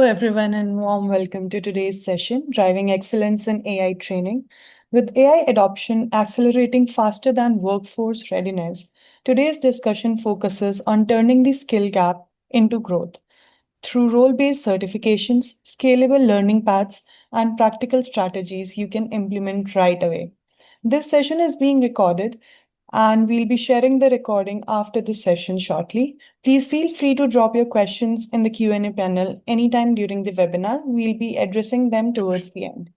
everyone, and warm welcome to today's session Driving Excellence in AI Training. With AI adoption accelerating faster than workforce readiness, today's discussion focuses on turning the skill gap into growth. Through role based certifications, scalable learning paths, and practical strategies you can implement right away. This session is being recorded and we'll be sharing the recording after the session shortly. Please feel free to drop your questions in the Q&A panel anytime during the webinar. We'll be addressing them towards the end.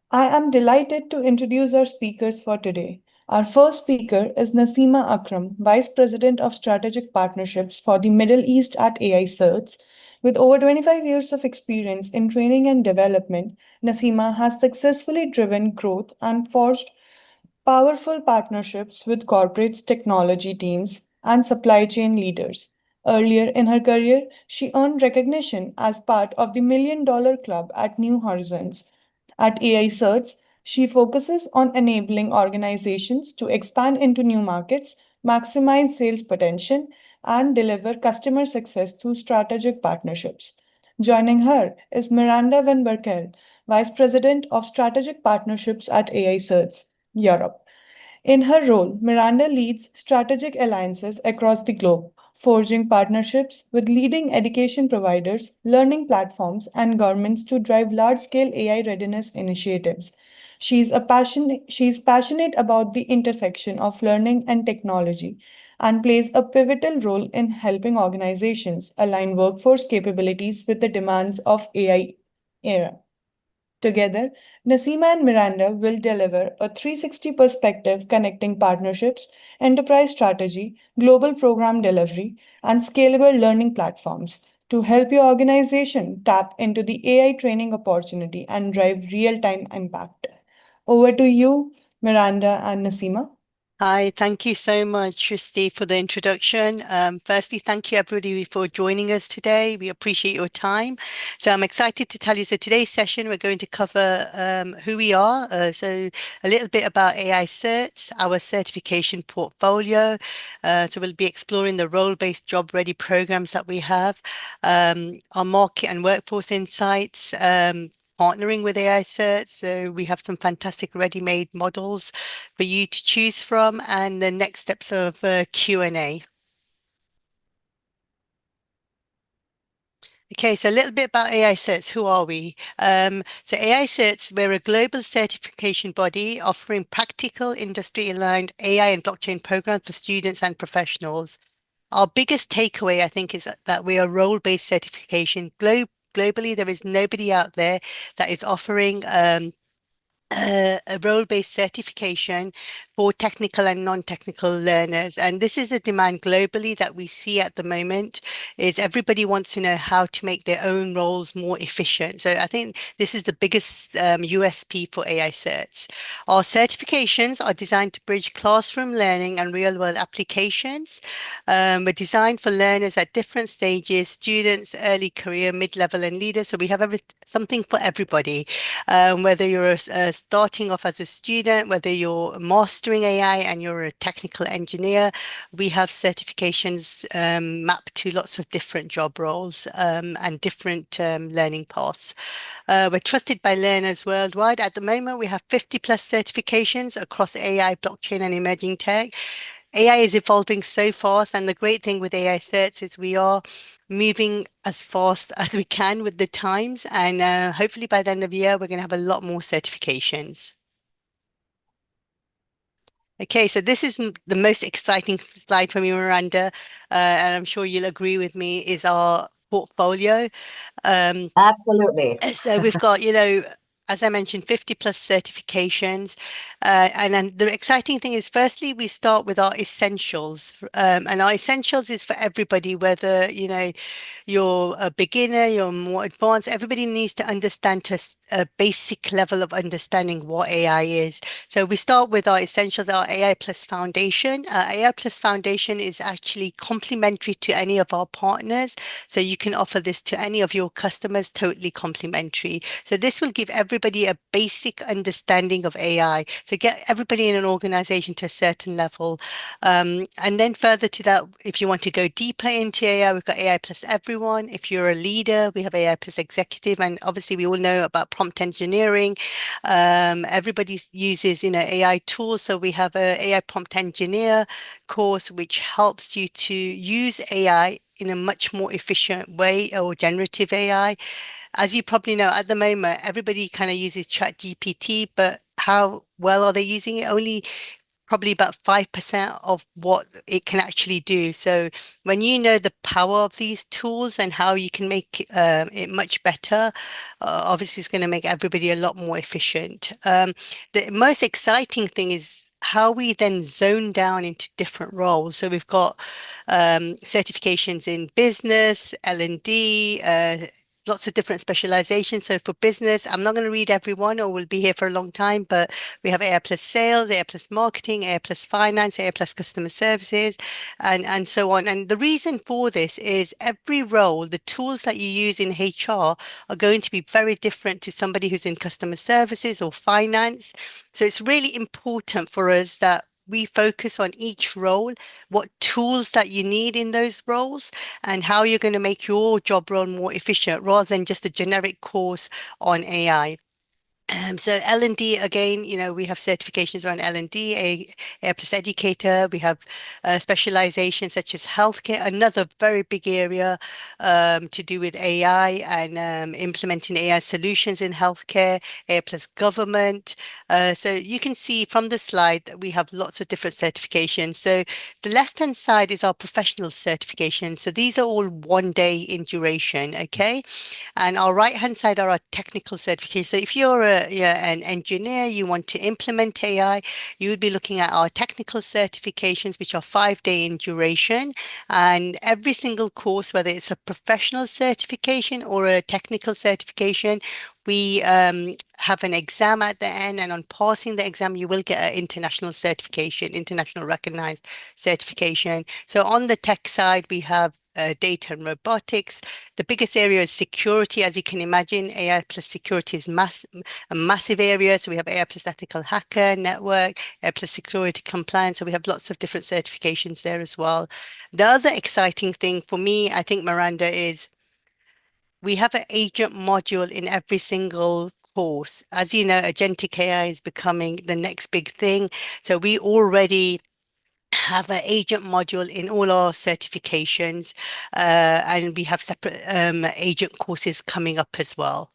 I am delighted to introduce our speakers for today. Our first speaker is Nasima Akram, Vice President of Strategic Partnerships for the Middle East at AI CERTs. With over 25 years of experience in training and development, Nasima has successfully driven growth and forged powerful partnerships with corporate technology teams and supply chain leaders. Earlier in her career, she earned recognition as part of the Million Dollar Club at New Horizons. At AI CERTs, she focuses on enabling organizations to expand into new markets, maximize sales potential, and deliver customer success through strategic partnerships. Joining her is Miranda Van Berkel, Vice President of Strategic Partnerships at AI CERTs, Europe. In her role, Miranda leads strategic alliances across the globe, forging partnerships with leading education providers, learning platforms, and governments to drive large scale AI readiness initiatives. She is passionate about the intersection of learning and technology and plays a pivotal role in helping organizations align workforce capabilities with the demands of AI era. Together, Nasima and Miranda will deliver a 360 perspective connecting partnerships, enterprise strategy, global program delivery, and scalable learning platforms to help your organization tap into the AI training opportunity and drive real time impact. Over to you, Miranda and Nasima. Hi, thank you so much, Christy, for the introduction. Firstly, thank you everybody for joining us today. We appreciate your time. So I'm excited to tell you, so today's session, we're going to cover who we are. So a little bit about AI certs, our certification portfolio. So we'll be exploring the role-based job-ready programs that we have, our market and workforce insights, partnering with AI certs. So we have some fantastic ready-made models for you to choose from, and the next steps of Q&A. Okay, so a little bit about AI certs. Who are we? So AI certs, we're a global certification body offering practical industry-aligned AI and blockchain programs for students and professionals. Our biggest takeaway, I think, is that we are role-based certification. Globally, there is nobody out there that is offering a role-based certification for technical and non-technical learners. And this is a demand globally that we see at the moment, is everybody wants to know how to make their own roles more efficient. So I think this is the biggest USP for AI certs. Our certifications are designed to bridge classroom learning and real-world applications. We're designed for learners at different stages, students, early career, mid-level, and leaders. So we have something for everybody, whether you're starting off as a student, whether you're mastering AI and you're a technical engineer. We have certifications mapped to lots of different job roles and different learning paths. We're trusted by learners worldwide. At the moment, we have 50 plus certifications across AI, blockchain, and emerging tech. AI is evolving so fast, and the great thing with AI certs is we are moving as fast as we can with the times, and hopefully by the end of the year, we're going to have a lot more certifications. Okay, so this is the most exciting slide for me, Miranda, and I'm sure you'll agree with me, is our portfolio. Absolutely. So we've got, as I mentioned, 50 plus certifications. And then the exciting thing is, firstly, we start with our essentials. And our essentials is for everybody, whether, you're a beginner, you're more advanced. Everybody needs to understand to a basic level of understanding what AI is. So we start with our essentials, our AI Plus Foundation. AI Plus Foundation is actually complementary to any of our partners. So you can offer this to any of your customers, totally complementary. So this will give everybody everybody a basic understanding of AI. So get everybody in an organization to a certain level. And then further to that, if you want to go deeper into AI, we've got AI plus everyone. If you're a leader, we have AI plus executive. And obviously we all know about prompt engineering. Everybody uses, AI tools. So we have a AI prompt engineer course, which helps you to use AI in a much more efficient way, or generative AI. As you probably know, at the moment, everybody kind of uses ChatGPT, but how well are they using it? Only probably about 5% of what it can actually do. So when you know the power of these tools and how you can make it much better, obviously it's going to make everybody a lot more efficient. The most exciting thing is how we then zone down into different roles. So we've got certifications in business, L&D, lots of different specializations. So for business, I'm not going to read every one or we'll be here for a long time, but we have AI plus sales, AI plus marketing, AI plus finance, AI plus customer services, and so on. And the reason for this is every role, the tools that you use in HR are going to be very different to somebody who's in customer services or finance. So it's really important for us that we focus on each role, what tools that you need in those roles, and how you're going to make your job role more efficient rather than just a generic course on AI. So L&D, again, we have certifications around L&D, A plus educator. We have specializations such as healthcare, another very big area to do with AI and implementing AI solutions in healthcare, A plus government. So you can see from the slide that we have lots of different certifications. So the left-hand side is our professional certifications. So these are all 1 day in duration, okay? And our right-hand side are our technical certifications. So if you're an engineer, you want to implement AI, you would be looking at our technical certifications, which are 5 day in duration. And every single course, whether it's a professional certification or a technical certification, we have an exam at the end, and on passing the exam, you will get an international certification, international recognized certification. So on the tech side, we have data and robotics. The biggest area is security. As you can imagine, AI plus security is a massive area. So we have AI plus ethical hacker network, AI plus security compliance. So we have lots of different certifications there as well. The other exciting thing for me, I think, Miranda, is we have an agent module in every single course. As you know, agentic AI is becoming the next big thing. So we already have an agent module in all our certifications, and we have separate agent courses coming up as well.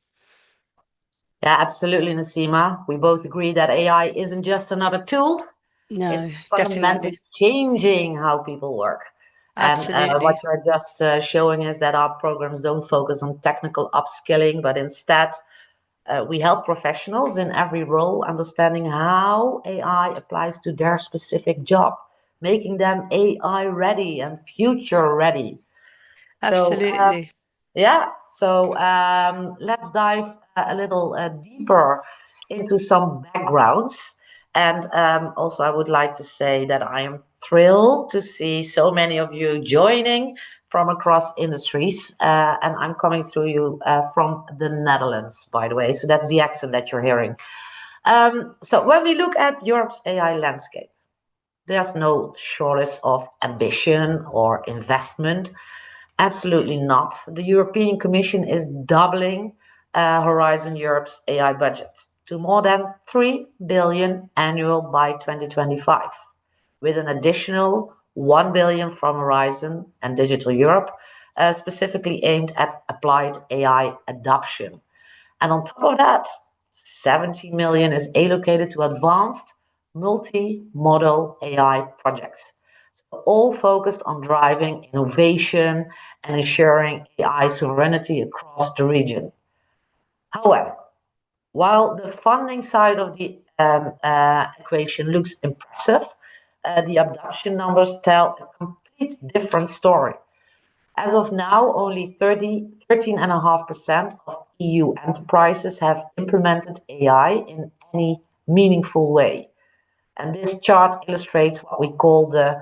Yeah, absolutely, Nasima. We both agree that AI isn't just another tool. No, It's definitely. fundamentally changing how people work. And Absolutely. what you're just showing is that our programs don't focus on technical upskilling, but instead we help professionals in every role understanding how AI applies to their specific job, making them AI ready and future ready. So Absolutely. yeah, so let's dive a little deeper into some backgrounds. And also, I would like to say that I am thrilled to see so many of you joining from across industries. And I'm coming through you from the Netherlands, by the way. So that's the accent that you're hearing. So when we look at Europe's AI landscape, there's no shortage of ambition or investment. Absolutely not. The European Commission is doubling Horizon Europe's AI budget to more than 3 billion annual by 2025, with an additional 1 billion from Horizon and Digital Europe, specifically aimed at applied AI adoption. And on top of that, 70 million is allocated to advanced multi-modal AI projects, all focused on driving innovation and ensuring AI sovereignty across the region. However, while the funding side of the equation looks impressive, the adoption numbers tell a complete different story. As of now, only 13.5% of EU enterprises have implemented AI in any meaningful way. And this chart illustrates what we call the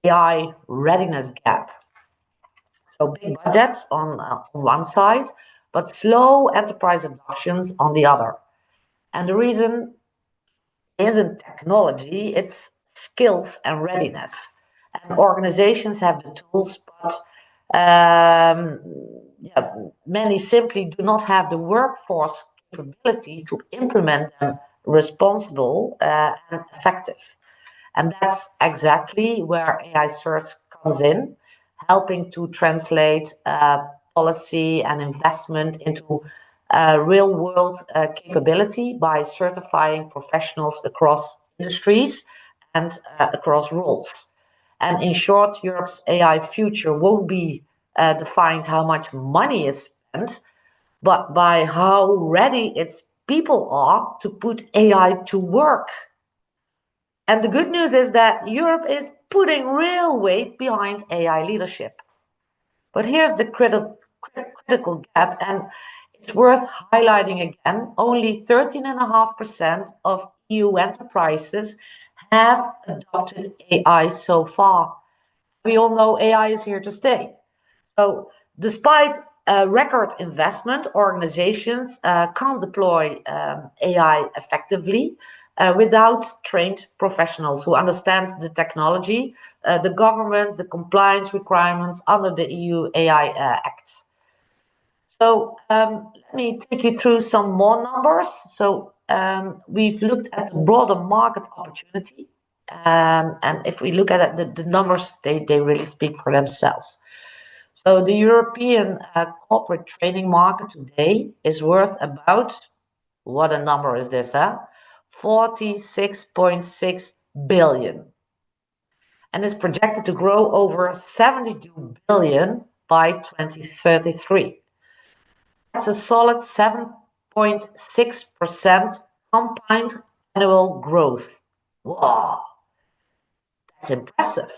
AI readiness gap. So big budgets on one side, but slow enterprise adoptions on the other. And the reason isn't technology, it's skills and readiness. And organizations have the tools, but yeah, many simply do not have the workforce capability to implement them responsible and effective. And that's exactly where AI CERTs comes in, helping to translate policy and investment into real world capability by certifying professionals across industries and across roles. And in short, Europe's AI future won't be defined how much money is spent, but by how ready its people are to put AI to work. And the good news is that Europe is putting real weight behind AI leadership. But here's the critical gap, and it's worth highlighting again. Only 13.5% of EU enterprises have adopted AI so far. We all know AI is here to stay. So, despite record investment, organizations can't deploy AI effectively without trained professionals who understand the technology, the governance, the compliance requirements under the EU AI Act. So, let me take you through some more numbers. So, we've looked at the broader market opportunity. And if we look at it, the numbers, they really speak for themselves. So the European corporate training market today is worth about, what a number is this, huh? 46.6 billion. And is projected to grow over 72 billion by 2033. That's a solid 7.6% compound annual growth. Wow, that's impressive.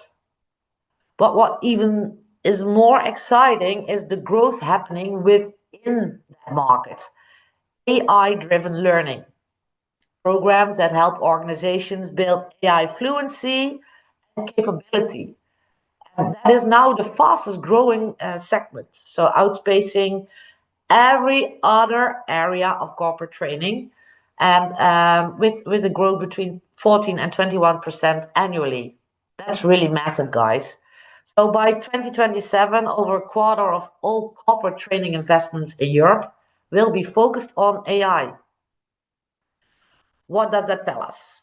But what even is more exciting is the growth happening within that market. AI-driven learning, programs that help organizations build AI fluency and capability. And that is now the fastest growing segment, so outspacing every other area of corporate training, and with a growth between 14 and 21% annually. That's really massive, guys. So by 2027, over a quarter of all corporate training investments in Europe will be focused on AI. What does that tell us?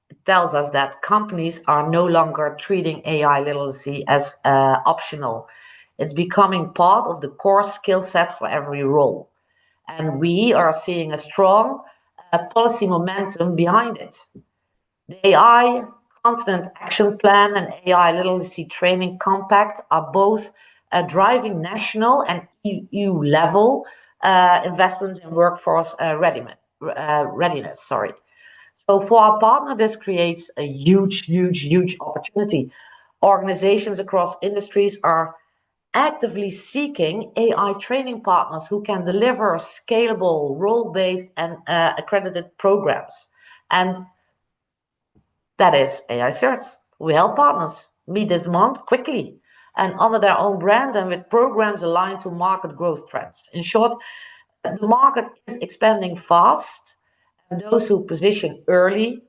It tells us that companies are no longer treating AI literacy as optional. It's becoming part of the core skill set for every role. And we are seeing a strong policy momentum behind it. The AI Continent Action Plan and AI Literacy Training Compact are both driving national and EU level investments in workforce readiness. Sorry. So for our partner, this creates a huge opportunity. Organizations across industries are actively seeking AI training partners who can deliver scalable, role-based, and accredited programs. And that is AI CERTs. We help partners meet this demand quickly and under their own brand and with programs aligned to market growth trends. In short, the market is expanding fast, and those who position early,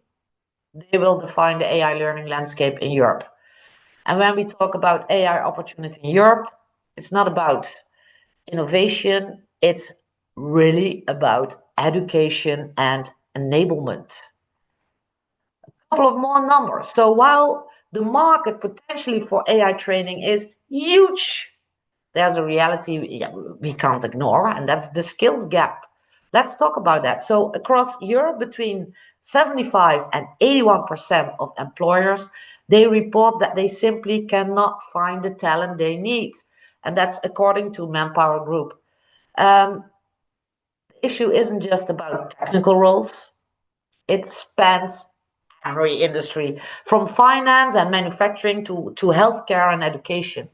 they will define the AI learning landscape in Europe. And when we talk about AI opportunity in Europe, it's not about innovation, it's really about education and enablement. Couple of more numbers. So while the market potentially for AI training is huge, there's a reality we can't ignore, and that's the skills gap. Let's talk about that. So across Europe, between 75 and 81% of employers, they report that they simply cannot find the talent they need. And that's according to Manpower Group. The issue isn't just about technical roles. It spans every industry, from finance and manufacturing to healthcare and education.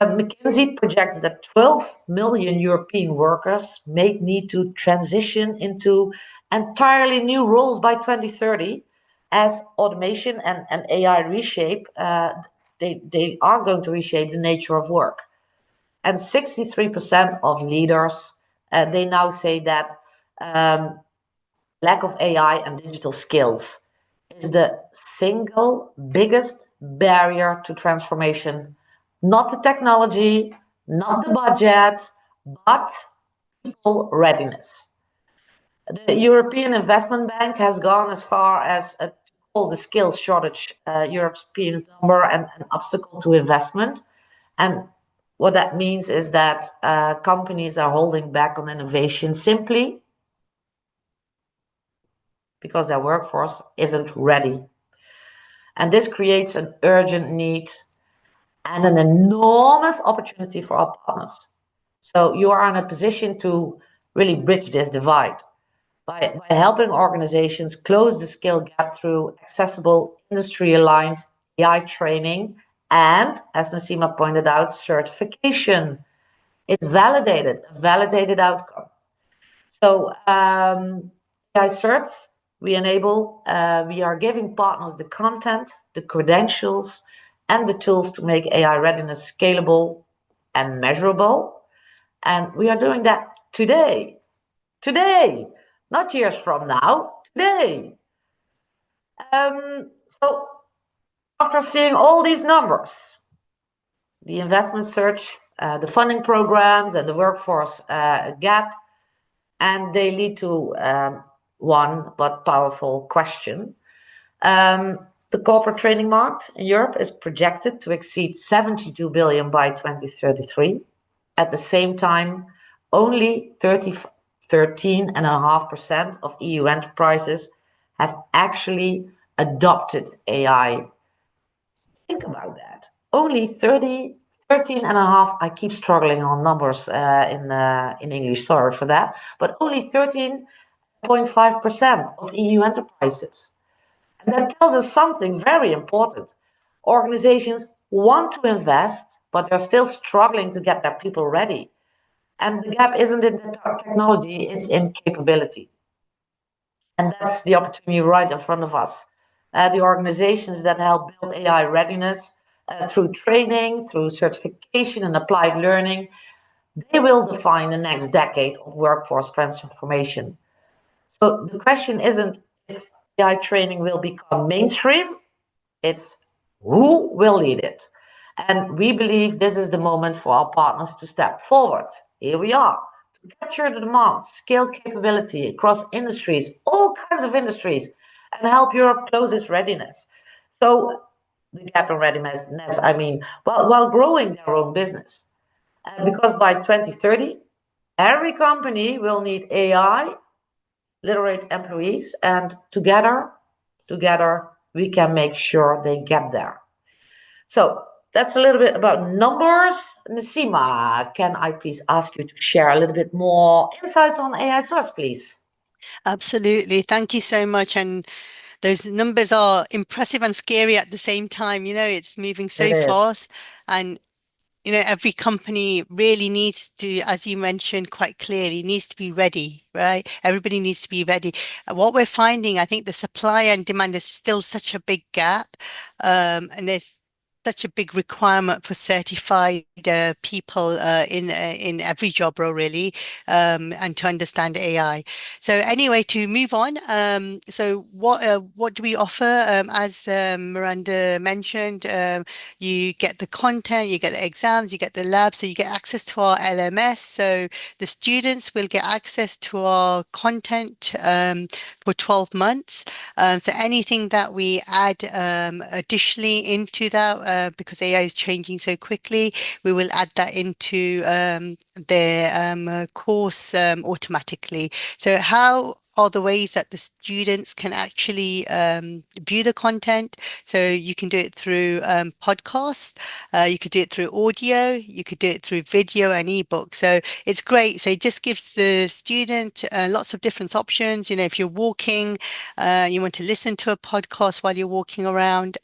McKinsey projects that 12 million European workers may need to transition into entirely new roles by 2030 as automation and AI reshape, they are going to reshape the nature of work. And 63% of leaders, they now say that lack of AI and digital skills is the single biggest barrier to transformation. Not the technology, not the budget, but people readiness. The European Investment Bank has gone as far as to call the skills shortage European number and an obstacle to investment. And what that means is that companies are holding back on innovation simply because their workforce isn't ready. And this creates an urgent need and an enormous opportunity for our partners. So you are in a position to really bridge this divide by helping organizations close the skill gap through accessible, industry-aligned AI training and, as Nasima pointed out, certification. It's validated, a validated outcome. So AI CERTs, we are giving partners the content, the credentials, and the tools to make AI readiness scalable and measurable. And we are doing that today, not years from now, today. So after seeing all these numbers, the investment search, the funding programs, and the workforce gap, and they lead to one but powerful question. The corporate training market in Europe is projected to exceed 72 billion by 2033. At the same time, only 13.5% of EU enterprises have actually adopted AI. Think about that. Only 13.5. I keep struggling on numbers in English, sorry for that, but only 13.5% of EU enterprises. And that tells us something very important. Organizations want to invest, but they're still struggling to get their people ready. And the gap isn't in the technology, it's in capability. And that's the opportunity right in front of us. The organizations that help build AI readiness through training, through certification and applied learning, they will define the next decade of workforce transformation. So the question isn't if AI training will become mainstream, it's who will lead it. And we believe this is the moment for our partners to step forward. Here we are, to capture the demand, scale capability across industries, all kinds of industries, and help Europe close its readiness. So the gap in readiness, I mean, while growing their own business. Because by 2030, every company will need AI literate employees, and together, we can make sure they get there. So that's a little bit about numbers. Nasima, can I please ask you to share a little bit more insights on AI source, please? Absolutely. Thank you so much. And those numbers are impressive and scary at the same time. It's moving It so is. fast. And every company really needs to, as you mentioned quite clearly, needs to be ready, right? Everybody needs to be ready. What we're finding, I think the supply and demand is still such a big gap, and there's such a big requirement for certified people in every job role, really, and to understand AI. So anyway, to move on, so what do we offer? As Miranda mentioned, you get the content, you get the exams, you get the lab, so you get access to our LMS. So the students will get access to our content for 12 months. So anything that we add additionally into that, because AI is changing so quickly, we will add that into their course automatically. So how are the ways that the students can actually view the content? So you can do it through podcasts, you could do it through audio, you could do it through video and ebook. So it's great. So it just gives the student lots of different options. If you're walking, you want to listen to a podcast while you're walking around.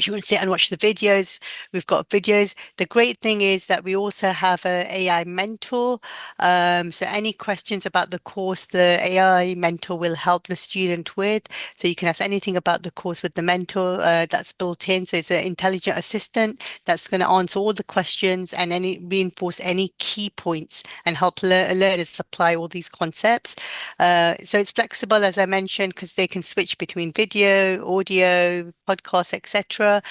you want to sit and watch the videos, we've got videos. The great thing is that we also have a AI mentor. So any questions about the course, the AI mentor will help the student with. So you can ask anything about the course with the mentor that's built in. So it's an intelligent assistant that's going to answer all the questions and reinforce any key points and help learners apply all these concepts. So it's flexible, as I mentioned, because they can switch between video, audio, podcasts, etc.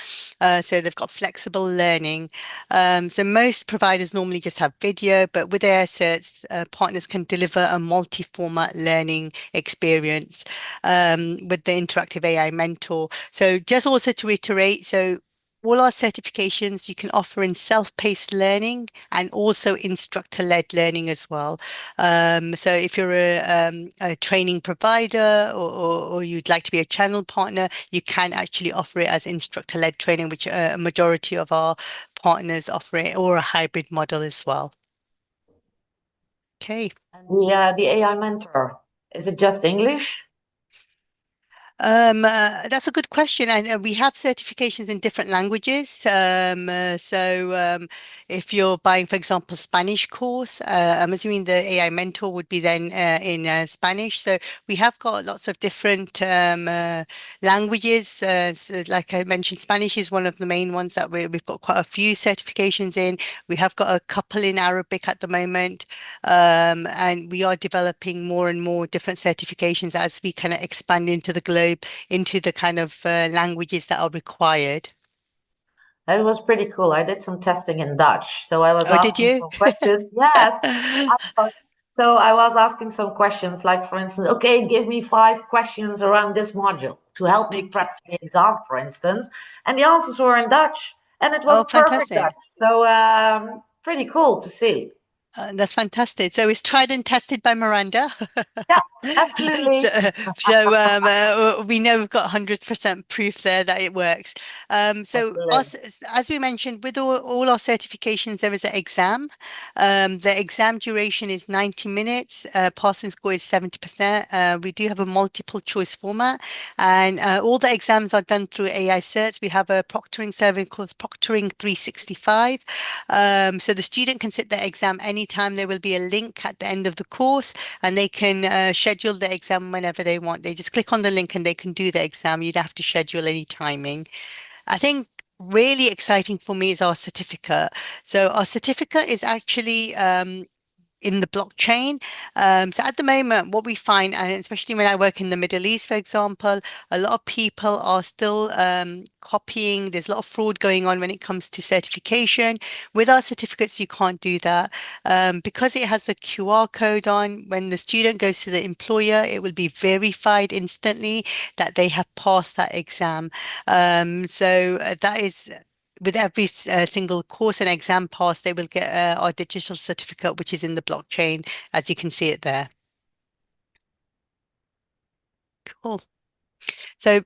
So they've got flexible learning. So most providers normally just have video, but with AI certs, partners can deliver a multi-format learning experience with the interactive AI mentor. So just also to reiterate, so all our certifications you can offer in self-paced learning and also instructor-led learning as well. So if you're a training provider or you'd like to be a channel partner, you can actually offer it as instructor-led training, which a majority of our partners offer it, or a hybrid model as well. Okay. And the AI mentor, is it just English? That's a good question, and we have certifications in different languages. If you're buying, for example, Spanish course, I'm assuming the AI mentor would be then in Spanish. So we have got lots of different languages. So like I mentioned, Spanish is one of the main ones that we've got quite a few certifications in. We have got a couple in Arabic at the moment, and we are developing more and more different certifications as we kind of expand into the globe into the kind of languages that are required. It was pretty cool. I did some testing in Dutch. So I was Oh, did asking you? some questions. Yes. I was. So I was asking some questions, like, for instance, okay, give me 5 questions around this module to help me prep Okay. for the exam, for instance. And the answers were in Dutch, and it was Oh, perfect fantastic. Dutch. So pretty cool to see. That's fantastic. So it's tried and tested by Miranda. Yeah, So, absolutely. we know we've got 100% proof there that it works. So Excellent. us, as we mentioned, with all our certifications, there is an exam. The exam duration is 90 minutes. Passing score is 70%. We do have a multiple choice format, and all the exams are done through AI certs. We have a proctoring service called Proctoring 365. So the student can sit the exam anytime. There will be a link at the end of the course, and they can schedule the exam whenever they want. They just click on the link and they can do the exam. You'd have to schedule any timing. I think really exciting for me is our certificate. So our certificate is actually in the blockchain. So at the moment, what we find, and especially when I work in the Middle East, for example, a lot of people are still copying. There's a lot of fraud going on when it comes to certification. With our certificates, you can't do that because it has the QR code on. When the student goes to the employer, it will be verified instantly that they have passed that exam. That is with every single course and exam pass, they will get our digital certificate, which is in the blockchain, as you can see it there. Cool. So,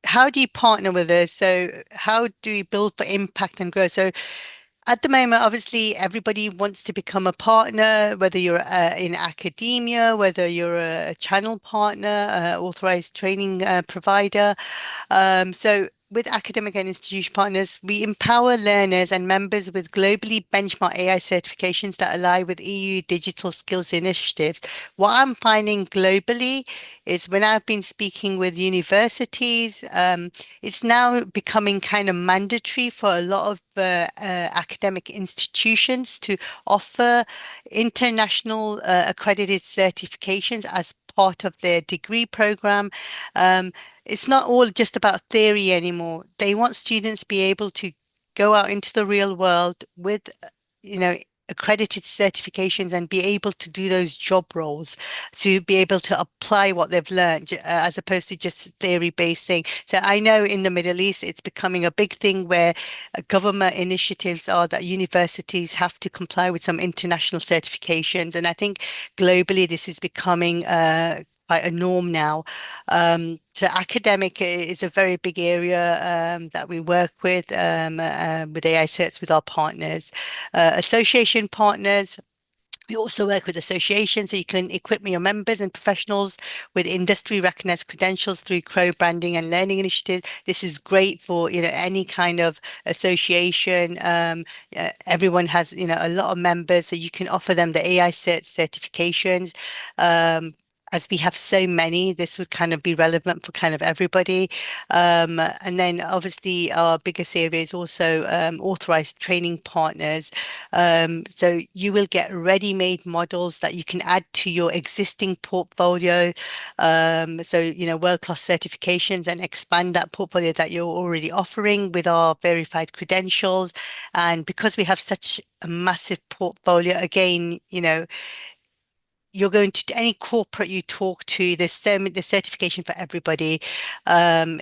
how do you partner with us? So, how do you build for impact and growth? So, at the moment, obviously, everybody wants to become a partner, whether you're in academia, whether you're a channel partner, authorized training provider. So with academic and institution partners, we empower learners and members with globally benchmark AI certifications that align with EU digital skills initiatives. What I'm finding globally is when I've been speaking with universities, it's now becoming kind of mandatory for a lot of academic institutions to offer international accredited certifications as part of their degree program. It's not all just about theory anymore. They want students to be able to go out into the real world with, you know, accredited certifications and be able to do those job roles, to be able to apply what they've learned as opposed to just theory-based thing. So I know in the Middle East, it's becoming a big thing where government initiatives are that universities have to comply with some international certifications. And I think globally, this is becoming quite a norm now. So academic is a very big area that we work with AI certs with our partners. Association partners, We also work with associations, so you can equip your members and professionals with industry recognized credentials through co-branding and learning initiatives. This is great for any kind of association. Everyone has a lot of members, so you can offer them the AI certifications. As we have so many, this would kind of be relevant for kind of everybody. And then obviously our biggest area is also authorized training partners. So you will get ready-made models that you can add to your existing portfolio. So, world-class certifications, and expand that portfolio that you're already offering with our verified credentials. And because we have such a massive portfolio, again, you're going to any corporate you talk to, there's certification for everybody,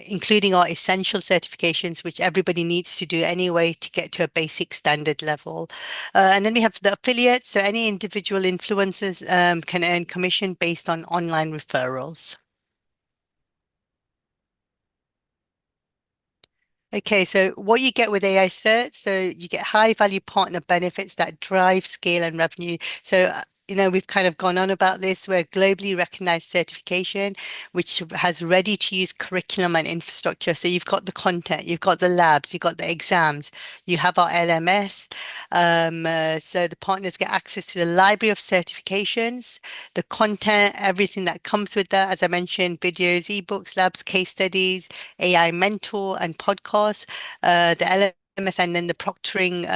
including our essential certifications, which everybody needs to do anyway to get to a basic standard level. And then we have the affiliates, so any individual influencers can earn commission based on online referrals. Okay, so what you get with AI certs, so you get high value partner benefits that drive scale and revenue. So, we've kind of gone on about this. We're globally recognized certification, which has ready to use curriculum and infrastructure. So you've got the content, you've got the labs, you've got the exams, you have our LMS. So the partners get access to the library of certifications, the content, everything that comes with that. As I mentioned, videos, ebooks, labs, case studies, AI mentor and podcasts, the LMS, and then the proctoring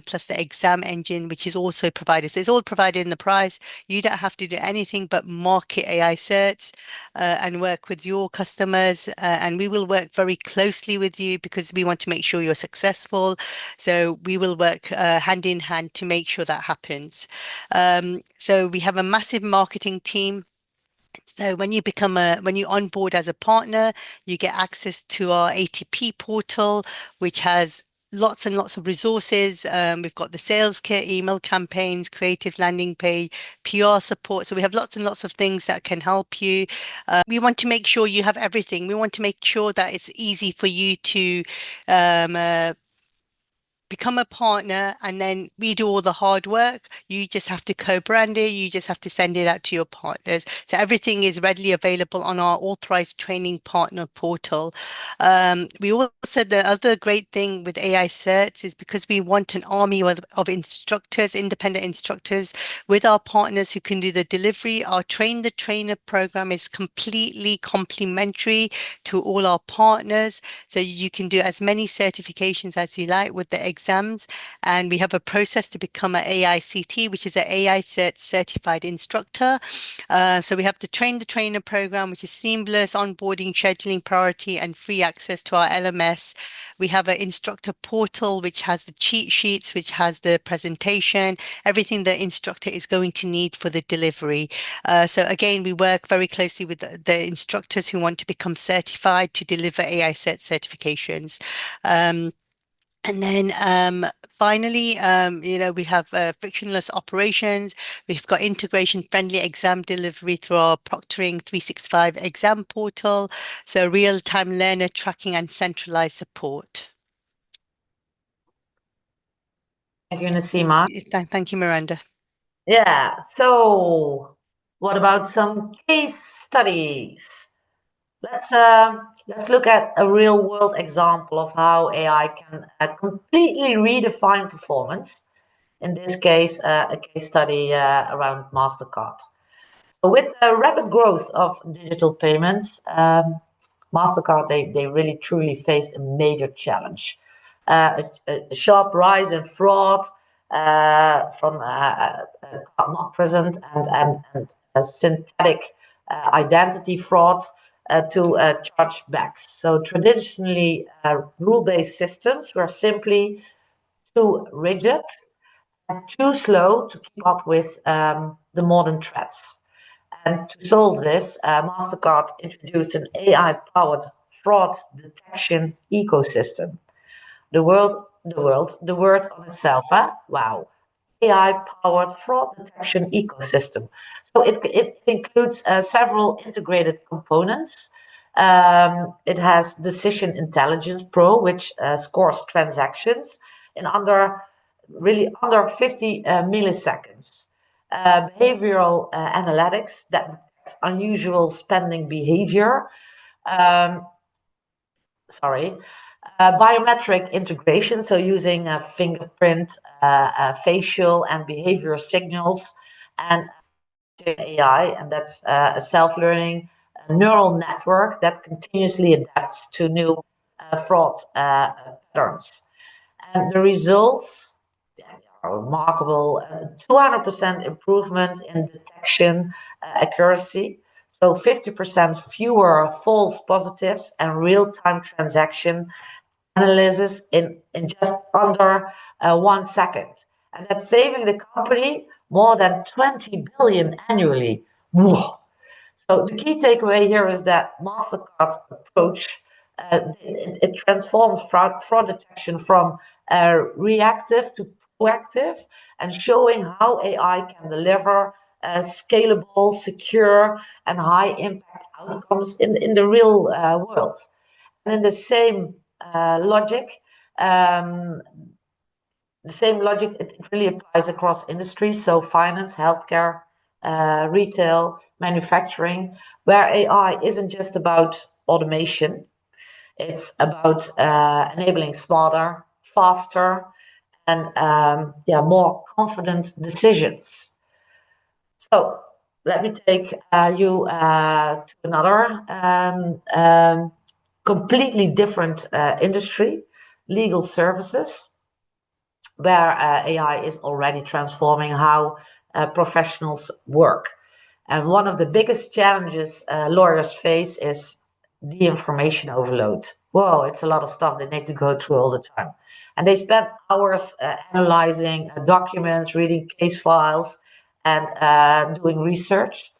plus the exam engine, which is also provided. So it's all provided in the price. You don't have to do anything but market AI certs and work with your customers. And we will work very closely with you because we want to make sure you're successful. So we will work hand in hand to make sure that happens. So we have a massive marketing team. So when you onboard as a partner, you get access to our ATP portal, which has lots and lots of resources. We've got the sales kit, email campaigns, creative landing page, PR support. So we have lots and lots of things that can help you. We want to make sure you have everything. We want to make sure that it's easy for you to become a partner, and then we do all the hard work. You just have to co-brand it. You just have to send it out to your partners. So everything is readily available on our Authorized Training Partner portal. We also, the other great thing with AI certs is because we want an army of instructors, independent instructors with our partners who can do the delivery. Our Train the Trainer program is completely complimentary to all our partners. So you can do as many certifications as you like with the exams. And we have a process to become an AI CT, which is an AI certified instructor. So we have the Train the Trainer program, which is seamless onboarding, scheduling, priority, and free access to our LMS. We have an instructor portal, which has the cheat sheets, which has the presentation, everything the instructor is going to need for the delivery. So again, we work very closely with the instructors who want to become certified to deliver AI certifications. And then finally, we have frictionless operations. We've got integration-friendly exam delivery through our Proctoring 365 exam portal. So real-time learner tracking and centralized support. Thank you, Nasima. Thank you, Miranda. Yeah, so what about some case studies? Let's look at a real world example of how AI can completely redefine performance. In this case, a case study around MasterCard. So with the rapid growth of digital payments, MasterCard, they really truly faced a major challenge. A sharp rise in fraud from not present and a synthetic identity fraud to chargebacks. So traditionally, rule-based systems were simply too rigid and too slow to keep up with the modern threats. And to solve this, MasterCard introduced an AI-powered fraud detection ecosystem. The word on itself, huh? Wow. AI-powered fraud detection ecosystem. So it includes several integrated components. It has Decision Intelligence Pro, which scores transactions in under 50 milliseconds. behavioral analytics that detects unusual spending behavior. Um, Biometric integration, so using fingerprint, facial, and behavior signals, and AI, and that's a self-learning neural network that continuously adapts to new fraud patterns. And the results are remarkable: 200% improvement in detection accuracy, so 50% fewer false positives, and real-time transaction analysis in just under 1 second. And that's saving the company more than 20 billion annually. Whoa. So the key takeaway here is that Mastercard's approach it transforms fraud detection from reactive to proactive, and showing how AI can deliver scalable, secure, and high impact outcomes in the real world. And in um, the same logic, it really applies across industries, so finance, healthcare, retail, manufacturing, where AI isn't just about automation, it's about enabling smarter, faster, and more confident decisions. So let me take you to another completely different industry, legal services, where AI is already transforming how professionals work. And one of the biggest challenges lawyers face is the information overload. Whoa, it's a lot of stuff they need to go through all the time. And they spend hours analyzing documents, reading case files, and doing research.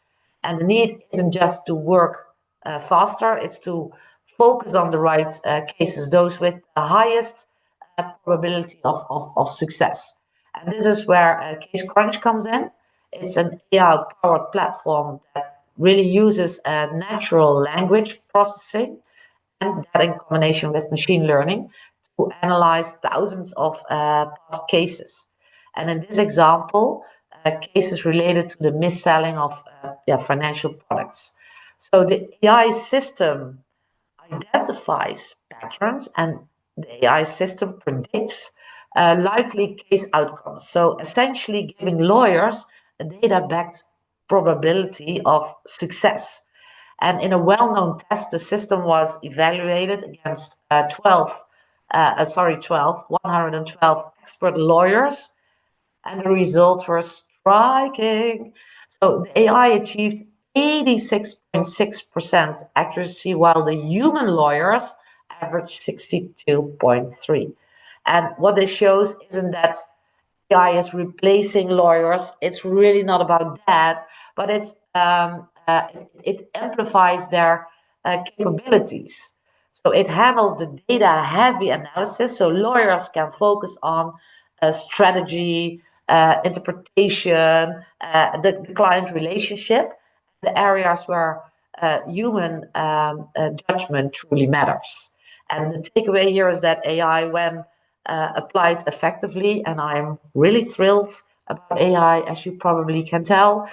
And the need isn't just to work faster, it's to focus on the right cases, those with the highest probability of success. And this is where Case Crunch comes in. It's an AI powered platform that really uses natural language processing, and that in combination with machine learning, to analyze thousands of past cases. And in this example, cases related to the mis-selling of financial products. So the AI system identifies patterns, and the AI system predicts likely case outcomes. So essentially giving lawyers a data-backed probability of success. And in a well-known test, the system was evaluated against 112 expert lawyers, and the results were striking. So the AI achieved 86.6% accuracy, while the human lawyers averaged 62.3. And what this shows isn't that AI is replacing lawyers. It's really not about that, but it amplifies their capabilities. So it handles the data heavy analysis, so lawyers can focus on strategy, interpretation, the client relationship, the areas where human judgment truly matters. And the takeaway here is that AI, when applied effectively, and I'm really thrilled about AI, as you probably can tell,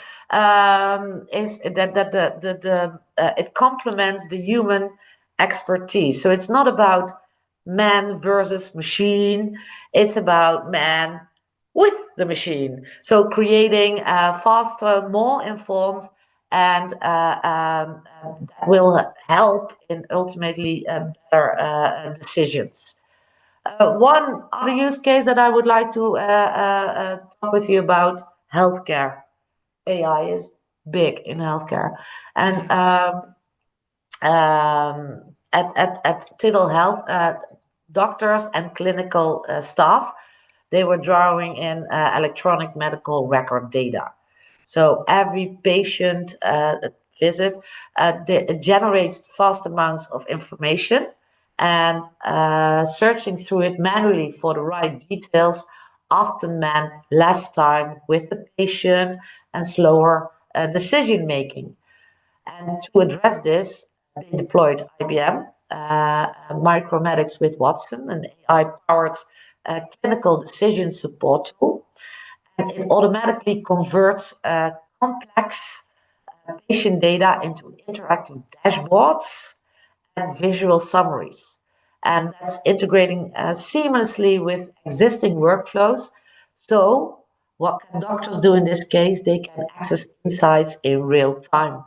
is that it complements the human expertise. So it's not about man versus machine; it's about man with the machine. So creating faster, more informed, and that will help in ultimately better decisions. One other use case that I would like to talk with you about: healthcare. AI is big in healthcare, and at Tidal Health, doctors and clinical staff, they were drawing in electronic medical record data. So every patient visit generates vast amounts of information, and searching through it manually for the right details often meant less time with the patient and slower decision making. And to address this, they deployed IBM Micromedics with Watson, an AI-powered clinical decision support tool. it automatically converts complex patient data into interactive dashboards and visual summaries. And that's integrating seamlessly with existing workflows. So, what can doctors do in this case? They can access insights in real time.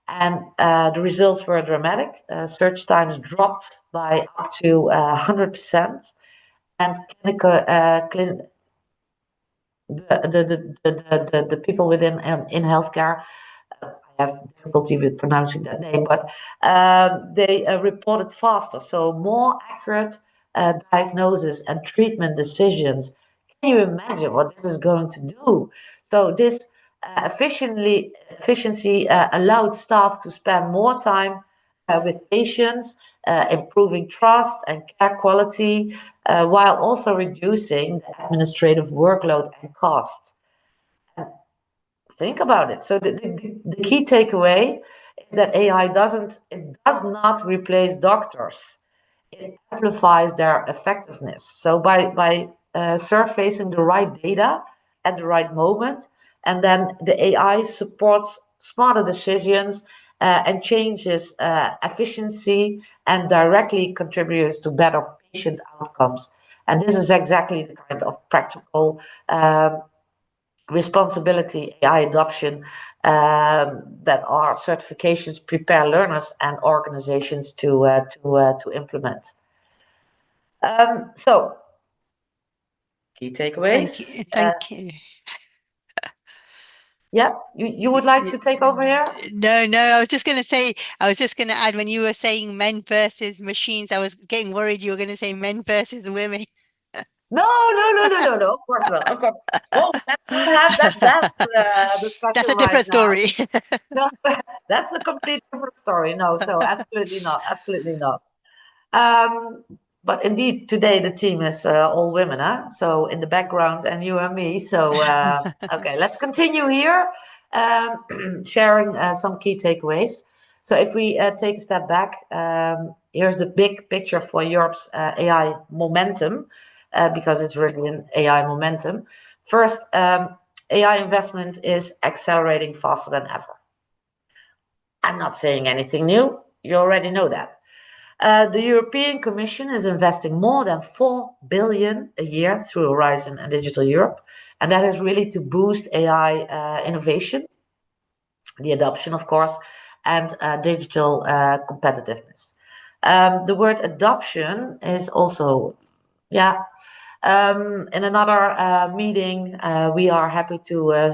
And the results were dramatic. Search times dropped by up to 100%. And the people within in healthcare, I have difficulty with pronouncing that name, but they reported faster, so more accurate diagnosis and treatment decisions. Can you imagine what this is going to do? So this efficiency allowed staff to spend more time with patients, improving trust and care quality, while also reducing the administrative workload and costs. Think about it. So the key takeaway is that AI does not replace doctors. It amplifies their effectiveness. So by surfacing the right data at the right moment, and then the AI supports smarter decisions and changes efficiency and directly contributes to better patient outcomes. And this is exactly the kind of practical responsibility AI adoption that our certifications prepare learners and organizations to implement. So, key Thank takeaways. you. Thank you. Yeah, you would like to take over here? No, I was just going to add, when you were saying men versus machines, I was getting worried you were going to say men versus women. No, of course not. Of course. Oh, let's not have that discussion That's a right different now. story. No, that's a complete different story. No, so absolutely not. Absolutely not. Um, but indeed, today the team is all women, huh? So in the background, and you and me. So okay, let's continue here, sharing some key takeaways. So if we take a step back, here's the big picture for Europe's AI momentum, because it's really an AI momentum. First, AI investment is accelerating faster than ever. I'm not saying anything new. You already know that. The European Commission is investing more than 4 billion a year through Horizon and Digital Europe, and that is really to boost AI innovation, the adoption, of course, and digital competitiveness. The word adoption is also, yeah. In another meeting, we are happy to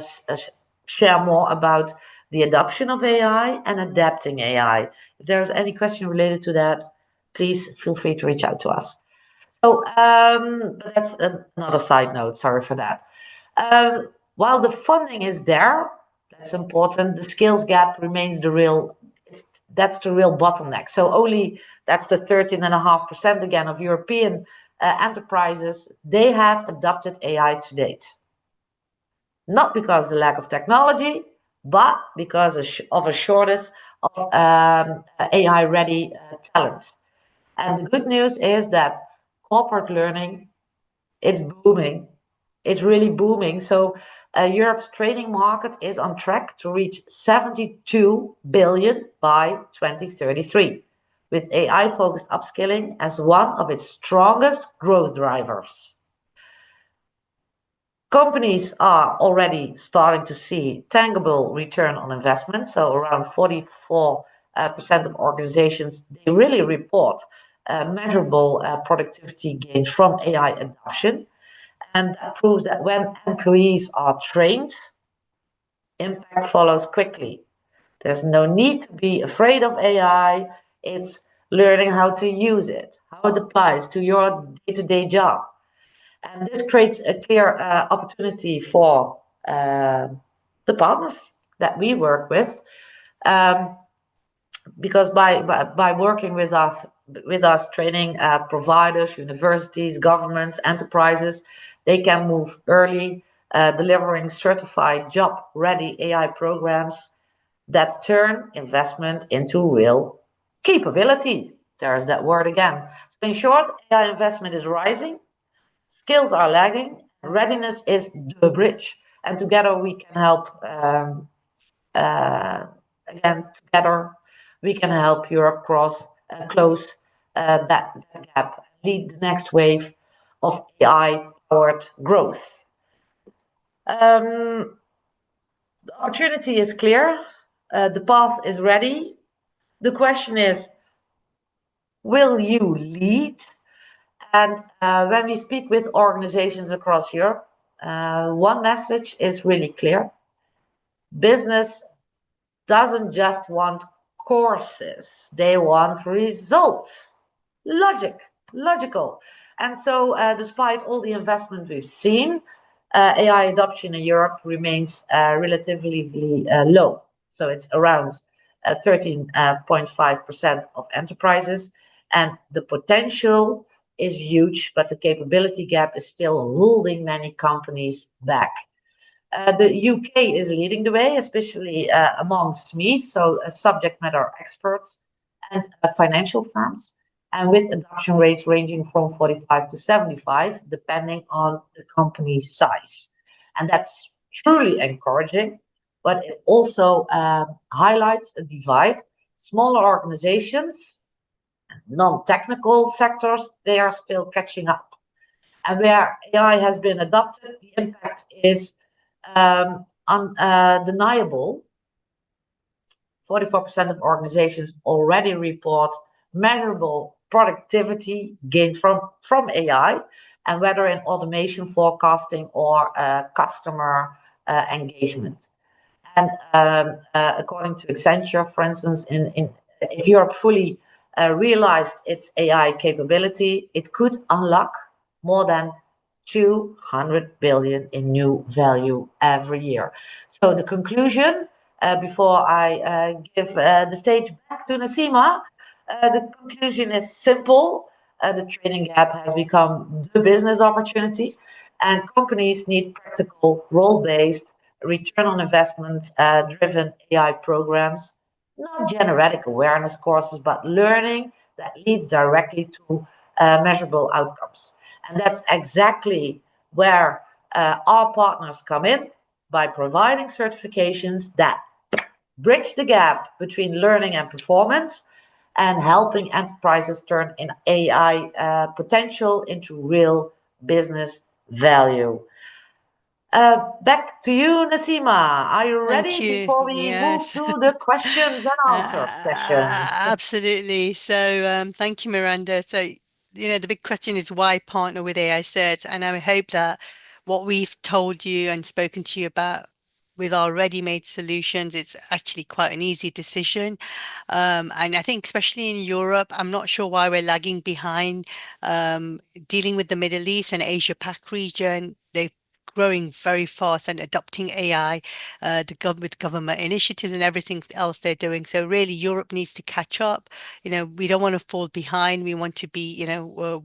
share more about the adoption of AI and adapting AI. If there's any question related to that, please feel free to reach out to us. So but that's another side note. Sorry for that. While the funding is there, that's important. The skills gap remains that's the real bottleneck. So only that's the 13.5% again of European enterprises, they have adopted AI to date. Not because of the lack of technology, but because of a shortage of AI-ready talent. And the good news is that corporate learning, it's booming. It's really booming. So Europe's training market is on track to reach 72 billion by 2033, with AI-focused upskilling as one of its strongest growth drivers. Companies are already starting to see tangible return on investment. So around 44% of organizations, they really report measurable productivity gains from AI adoption. And that proves that when employees are trained, impact follows quickly. There's no need to be afraid of AI. It's learning how to use it, how it applies to your day-to-day job. And this creates a clear opportunity for the partners that we work with, because by working with us, training providers, universities, governments, enterprises, they can move early, delivering certified job-ready AI programs that turn investment into real capability. There's that word again. So in short, AI investment is rising, skills are lagging, readiness is the bridge, and together we can help. Again, together we can help Europe close that gap, lead the next wave of AI-powered growth. The opportunity is clear. The path is ready. The question is, will you lead? And when we speak with organizations across Europe, one message is really clear. Business doesn't just want courses, they want results. Logical. And so, despite all the investment we've seen, AI adoption in Europe remains relatively low. So it's around 13.5% of enterprises, and the potential is huge, but the capability gap is still holding many companies back. The UK is leading the way, especially among SMEs, so subject matter experts and financial firms, and with adoption rates ranging from 45 to 75, depending on the company size. And that's truly encouraging, but it also highlights a divide. Smaller organizations, non-technical sectors, they are still catching up. And where AI has been adopted, the impact is undeniable. 44% of organizations already report measurable productivity gained from AI, and whether in automation, forecasting, or customer engagement. And according to Accenture, for instance, if Europe fully realized its AI capability, it could unlock more than 200 billion in new value every year. So the conclusion, before I give the stage back to Nasima, the conclusion is simple. The training gap has become the business opportunity, and companies need practical, role-based, return on investment driven AI programs, not generic awareness courses, but learning that leads directly to measurable outcomes. And that's exactly where our partners come in by providing certifications that bridge the gap between learning and performance and helping enterprises turn in AI potential into real business value. Back to you, Nasima. Are you Thank ready you. before we move Yes. to the questions and answers session? Absolutely. So, thank you, Miranda. So, the big question is why partner with AI certs? And I hope that what we've told you and spoken to you about with our ready-made solutions, it's actually quite an easy decision. And I think especially in Europe, I'm not sure why we're lagging behind dealing with the Middle East and Asia Pac region. They're growing very fast and adopting AI, with government initiatives and everything else they're doing. So really, Europe needs to catch up. We don't want to fall behind. We want to be,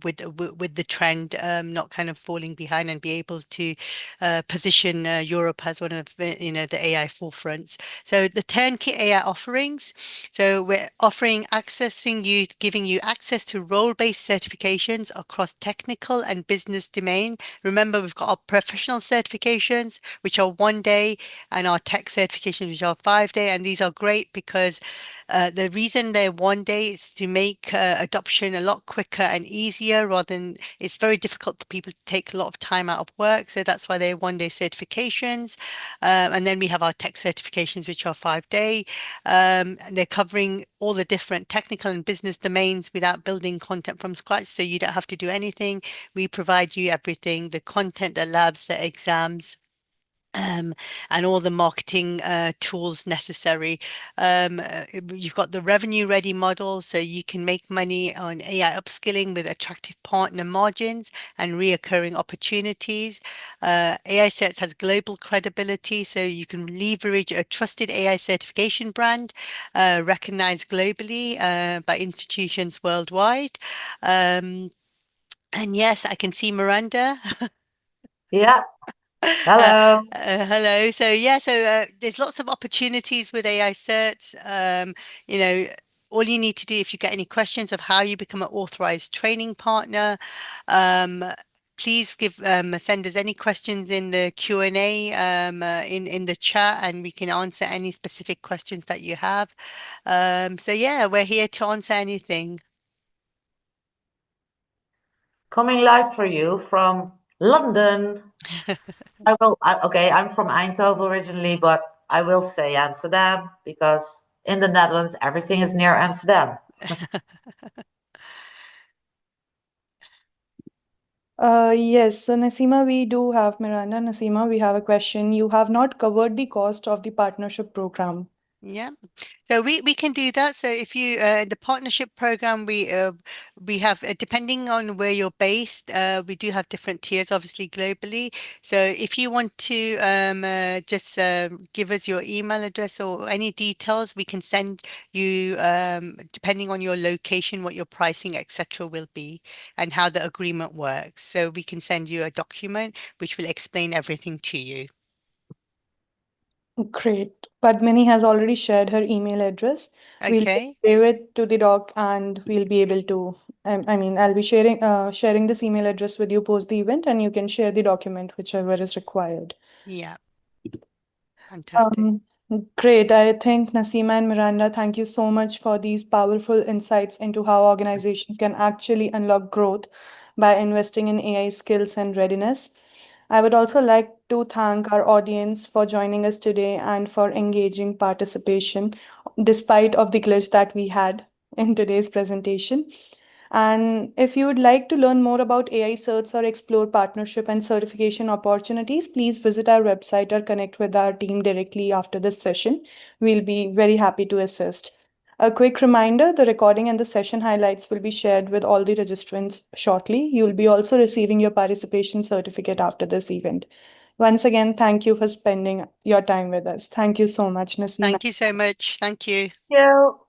with the trend, not kind of falling behind, and be able to position Europe as one of the AI forefronts. So the turnkey AI offerings. So we're giving you access to role-based certifications across technical and business domain. Remember, we've got our professional certifications, which are 1 day, and our tech certifications, which are 5 day. And these are great because the reason they're 1 day is to make adoption a lot quicker and easier, rather than it's very difficult for people to take a lot of time out of work. So that's why they're 1 day certifications. And then we have our tech certifications, which are 5 day. And they're covering all the different technical and business domains without building content from scratch. So you don't have to do anything. We provide you everything, the content, the labs, the exams, and all the marketing tools necessary. You've got the revenue ready model, so you can make money on AI upskilling with attractive partner margins and reoccurring opportunities. AI Certs has global credibility, so you can leverage a trusted AI certification brand, recognized globally by institutions worldwide. And yes, I can see Miranda. Yeah. Uh, Hello. hello. So there's lots of opportunities with AI certs. You know, all you need to do if you get any questions of how you become an authorized training partner, please send us any questions in the Q&A in the chat, and we can answer any specific questions that you have. So yeah, we're here to answer anything. Coming live for you from London. Okay, I'm from Eindhoven originally, but I will say Amsterdam because in the Netherlands, everything is near Amsterdam. Yes, so Nasima, we do have Miranda. Nasima, we have a question. You have not covered the cost of the partnership program. Yeah, so we can do that. So if you the partnership program, we have depending on where you're based, we do have different tiers, obviously globally. So if you want to just give us your email address or any details, we can send you depending on your location, what your pricing, etc., will be, and how the agreement works. So we can send you a document which will explain everything to you. Great. Padmini has already shared her email address. We'll just Okay. save it to the doc and we'll be able to, I mean, I'll be sharing this email address with you post the event and you can share the document, whichever is required. Yeah. Fantastic. Um, Great. I think Nasima and Miranda, thank you so much for these powerful insights into how organizations can actually unlock growth by investing in AI skills and readiness. I would also like to thank our audience for joining us today and for engaging participation despite of the glitch that we had in today's presentation. And if you would like to learn more about AI certs or explore partnership and certification opportunities, please visit our website or connect with our team directly after this session. We'll be very happy to assist. A quick reminder, the recording and the session highlights will be shared with all the registrants shortly. You'll be also receiving your participation certificate after this event. Once again, thank you for spending your time with us. Thank you so much, Naseem. Thank you so much. Thank you. Thank you.